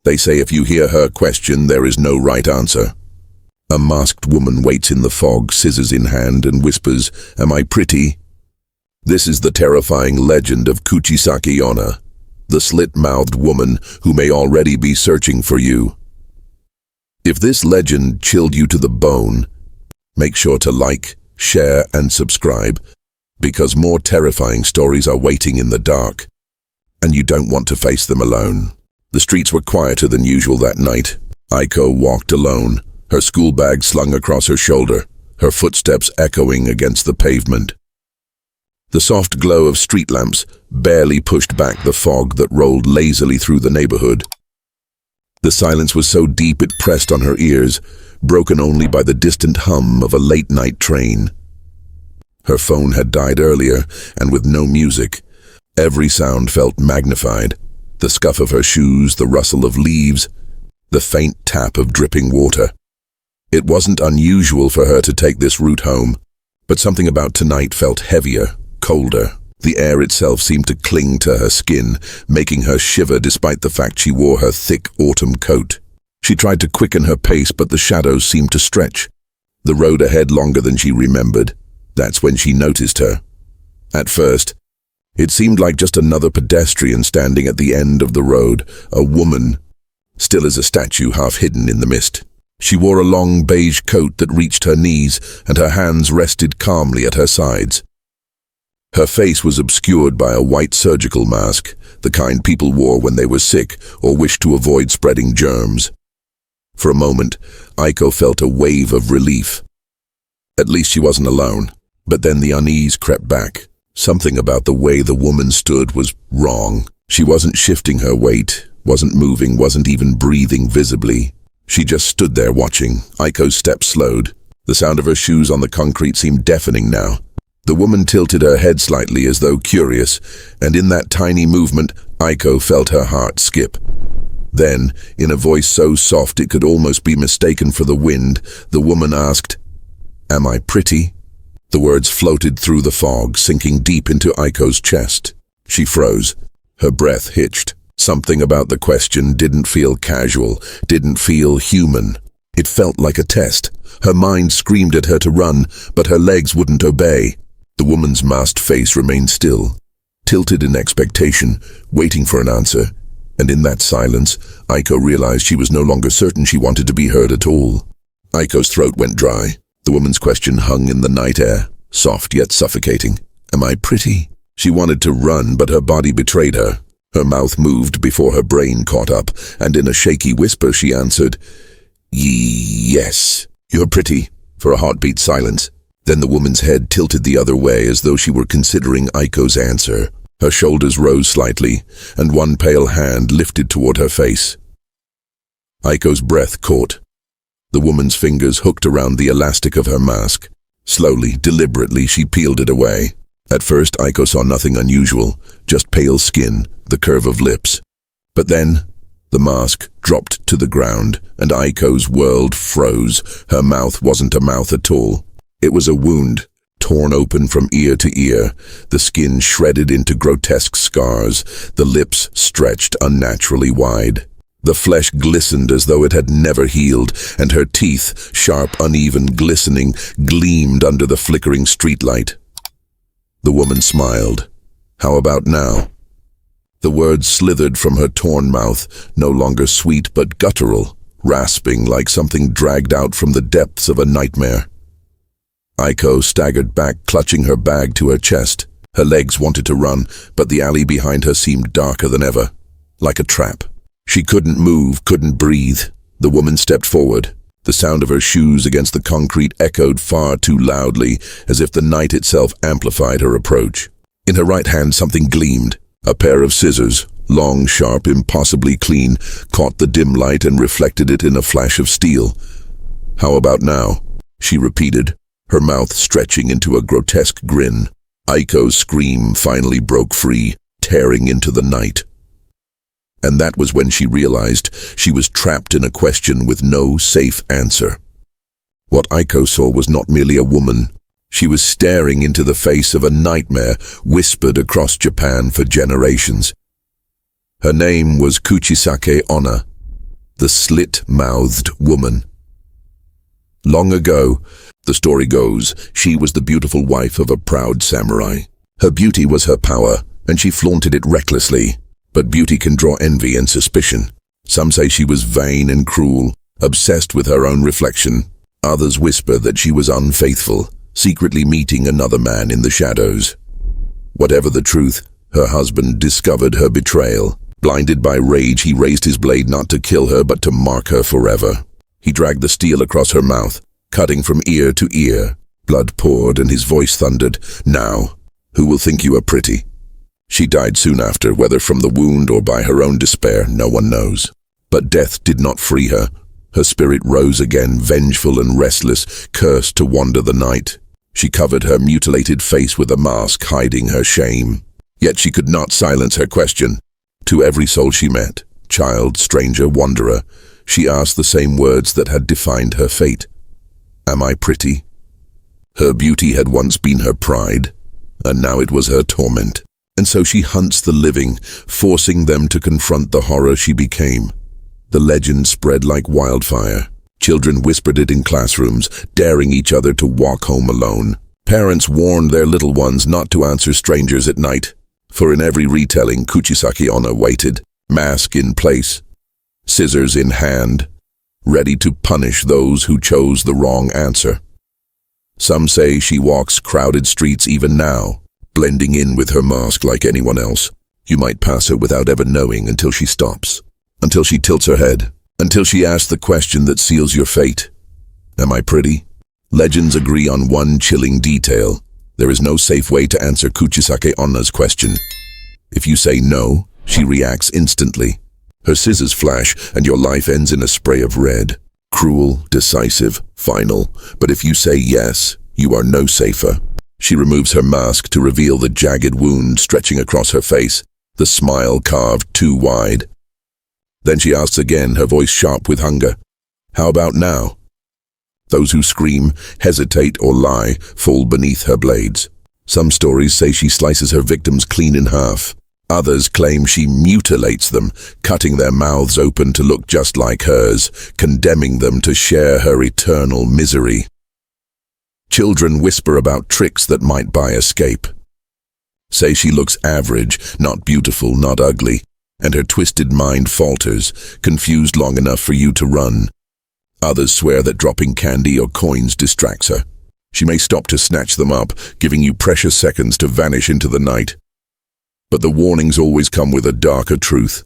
They say if you hear her question, there is no right answer. A masked woman waits in the fog, scissors in hand, and whispers, "Am I pretty?" This is the terrifying legend of Kuchisake-Onna, the slit-mouthed woman who may already be searching for you. If this legend chilled you to the bone, make sure to like, share, and subscribe, because more terrifying stories are waiting in the dark, and you don't want to face them alone. The streets were quieter than usual that night. Aiko walked alone, her school bag slung across her shoulder, her footsteps echoing against the pavement. The soft glow of street lamps barely pushed back the fog that rolled lazily through the neighborhood. The silence was so deep it pressed on her ears, broken only by the distant hum of a late-night train. Her phone had died earlier, and with no music, every sound felt magnified. The scuff of her shoes, the rustle of leaves, the faint tap of dripping water. It wasn't unusual for her to take this route home, but something about tonight felt heavier, colder. The air itself seemed to cling to her skin, making her shiver despite the fact she wore her thick autumn coat. She tried to quicken her pace, but the shadows seemed to stretch. The road ahead longer than she remembered. That's when she noticed her. At first, it seemed like just another pedestrian standing at the end of the road, a woman, still as a statue half hidden in the mist. She wore a long beige coat that reached her knees, and her hands rested calmly at her sides. Her face was obscured by a white surgical mask, the kind people wore when they were sick or wished to avoid spreading germs. For a moment, Aiko felt a wave of relief. At least she wasn't alone. But then the unease crept back. Something about the way the woman stood was wrong. She wasn't shifting her weight, wasn't moving, wasn't even breathing visibly. She just stood there watching. Aiko's steps slowed. The sound of her shoes on the concrete seemed deafening now. The woman tilted her head slightly as though curious, and in that tiny movement, Aiko felt her heart skip. Then, in a voice so soft it could almost be mistaken for the wind, the woman asked, "Am I pretty?" The words floated through the fog, sinking deep into Aiko's chest. She froze. Her breath hitched. Something about the question didn't feel casual, didn't feel human. It felt like a test. Her mind screamed at her to run, but her legs wouldn't obey. The woman's masked face remained still, tilted in expectation, waiting for an answer. And in that silence, Aiko realized she was no longer certain she wanted to be heard at all. Aiko's throat went dry. The woman's question hung in the night air, soft yet suffocating. "Am I pretty?" She wanted to run, but her body betrayed her. Her mouth moved before her brain caught up, and in a shaky whisper she answered, "Yes, you're pretty," for a heartbeat silence. Then the woman's head tilted the other way as though she were considering Aiko's answer. Her shoulders rose slightly, and one pale hand lifted toward her face. Aiko's breath caught. The woman's fingers hooked around the elastic of her mask. Slowly, deliberately, she peeled it away. At first, Aiko saw nothing unusual, just pale skin, the curve of lips. But then, the mask dropped to the ground, and Aiko's world froze. Her mouth wasn't a mouth at all. It was a wound, torn open from ear to ear, the skin shredded into grotesque scars, the lips stretched unnaturally wide. The flesh glistened as though it had never healed, and her teeth, sharp, uneven, glistening, gleamed under the flickering streetlight. The woman smiled. "How about now?" The words slithered from her torn mouth, no longer sweet but guttural, rasping like something dragged out from the depths of a nightmare. Aiko staggered back, clutching her bag to her chest. Her legs wanted to run, but the alley behind her seemed darker than ever, like a trap. She couldn't move, couldn't breathe. The woman stepped forward. The sound of her shoes against the concrete echoed far too loudly, as if the night itself amplified her approach. In her right hand something gleamed. A pair of scissors, long, sharp, impossibly clean, caught the dim light and reflected it in a flash of steel. "How about now?" she repeated, her mouth stretching into a grotesque grin. Aiko's scream finally broke free, tearing into the night. And that was when she realized she was trapped in a question with no safe answer. What Aiko saw was not merely a woman. She was staring into the face of a nightmare whispered across Japan for generations. Her name was Kuchisake-Onna, The Slit-Mouthed Woman. Long ago, the story goes, she was the beautiful wife of a proud samurai. Her beauty was her power, and she flaunted it recklessly. But beauty can draw envy and suspicion. Some say she was vain and cruel, obsessed with her own reflection. Others whisper that she was unfaithful, secretly meeting another man in the shadows. Whatever the truth, her husband discovered her betrayal. Blinded by rage, he raised his blade not to kill her but to mark her forever. He dragged the steel across her mouth, cutting from ear to ear. Blood poured and his voice thundered, "Now, who will think you are pretty?" She died soon after, whether from the wound or by her own despair, no one knows. But death did not free her. Her spirit rose again, vengeful and restless, cursed to wander the night. She covered her mutilated face with a mask, hiding her shame. Yet she could not silence her question. To every soul she met, child, stranger, wanderer, she asked the same words that had defined her fate. Am I pretty? Her beauty had once been her pride, and now it was her torment. And so she hunts the living, forcing them to confront the horror she became. The legend spread like wildfire. Children whispered it in classrooms, daring each other to walk home alone. Parents warned their little ones not to answer strangers at night, for in every retelling, Kuchisake-Onna waited, mask in place, scissors in hand, ready to punish those who chose the wrong answer. Some say she walks crowded streets even now, blending in with her mask like anyone else. You might pass her without ever knowing until she stops, until she tilts her head, until she asks the question that seals your fate. Am I pretty? Legends agree on one chilling detail. There is no safe way to answer Kuchisake-Onna's question. If you say no, she reacts instantly. Her scissors flash, and your life ends in a spray of red. Cruel, decisive, final. But if you say yes, you are no safer. She removes her mask to reveal the jagged wound stretching across her face, the smile carved too wide. Then she asks again, her voice sharp with hunger. How about now? Those who scream, hesitate, or lie fall beneath her blades. Some stories say she slices her victims clean in half. Others claim she mutilates them, cutting their mouths open to look just like hers, condemning them to share her eternal misery. Children whisper about tricks that might buy escape. Say she looks average, not beautiful, not ugly, and her twisted mind falters, confused long enough for you to run. Others swear that dropping candy or coins distracts her. She may stop to snatch them up, giving you precious seconds to vanish into the night. But the warnings always come with a darker truth.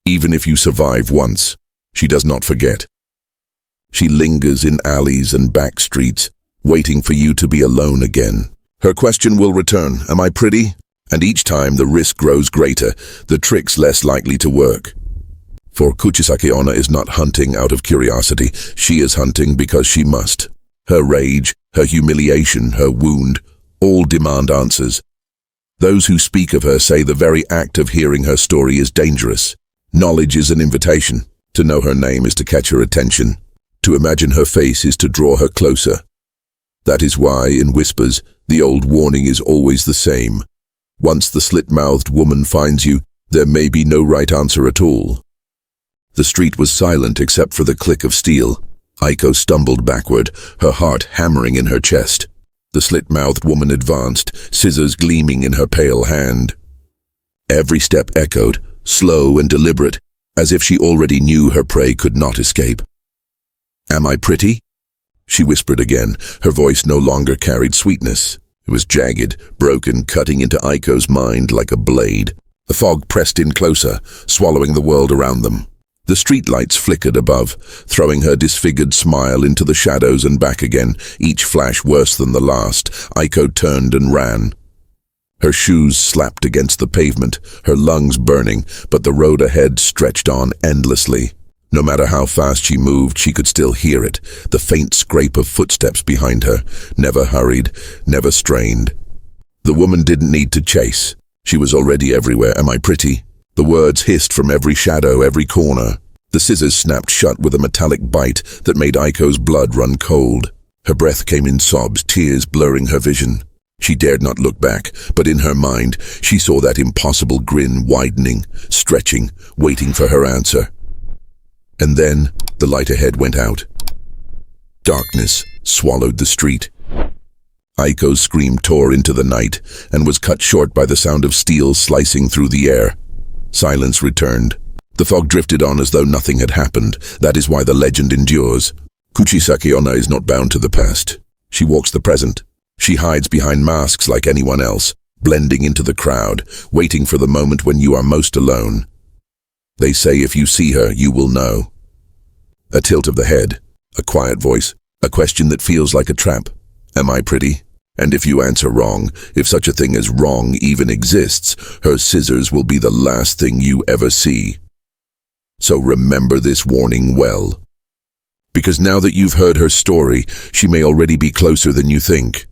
Even if you survive once, she does not forget. She lingers in alleys and back streets, waiting for you to be alone again. Her question will return, am I pretty? And each time the risk grows greater, the trick's less likely to work. For Kuchisake-Onna is not hunting out of curiosity, she is hunting because she must. Her rage, her humiliation, her wound, all demand answers. Those who speak of her say the very act of hearing her story is dangerous. Knowledge is an invitation. To know her name is to catch her attention. To imagine her face is to draw her closer. That is why, in whispers, the old warning is always the same. Once the slit-mouthed woman finds you, there may be no right answer at all. The street was silent except for the click of steel. Aiko stumbled backward, her heart hammering in her chest. The slit-mouthed woman advanced, scissors gleaming in her pale hand. Every step echoed, slow and deliberate, as if she already knew her prey could not escape. Am I pretty? She whispered again. Her voice no longer carried sweetness. It was jagged, broken, cutting into Aiko's mind like a blade. The fog pressed in closer, swallowing the world around them. The streetlights flickered above, throwing her disfigured smile into the shadows and back again, each flash worse than the last. Aiko turned and ran. Her shoes slapped against the pavement, her lungs burning, but the road ahead stretched on endlessly. No matter how fast she moved, she could still hear it, the faint scrape of footsteps behind her, never hurried, never strained. The woman didn't need to chase. She was already everywhere. Am I pretty? The words hissed from every shadow, every corner. The scissors snapped shut with a metallic bite that made Aiko's blood run cold. Her breath came in sobs, tears blurring her vision. She dared not look back, but in her mind, she saw that impossible grin widening, stretching, waiting for her answer. And then the light ahead went out. Darkness swallowed the street. Aiko's scream tore into the night and was cut short by the sound of steel slicing through the air. Silence returned. The fog drifted on as though nothing had happened. That is why the legend endures. Kuchisake-Onna is not bound to the past. She walks the present. She hides behind masks like anyone else, blending into the crowd, waiting for the moment when you are most alone. They say if you see her, you will know. A tilt of the head, a quiet voice, a question that feels like a trap. Am I pretty? And if you answer wrong, if such a thing as wrong even exists, her scissors will be the last thing you ever see. So remember this warning well. Because now that you've heard her story, she may already be closer than you think.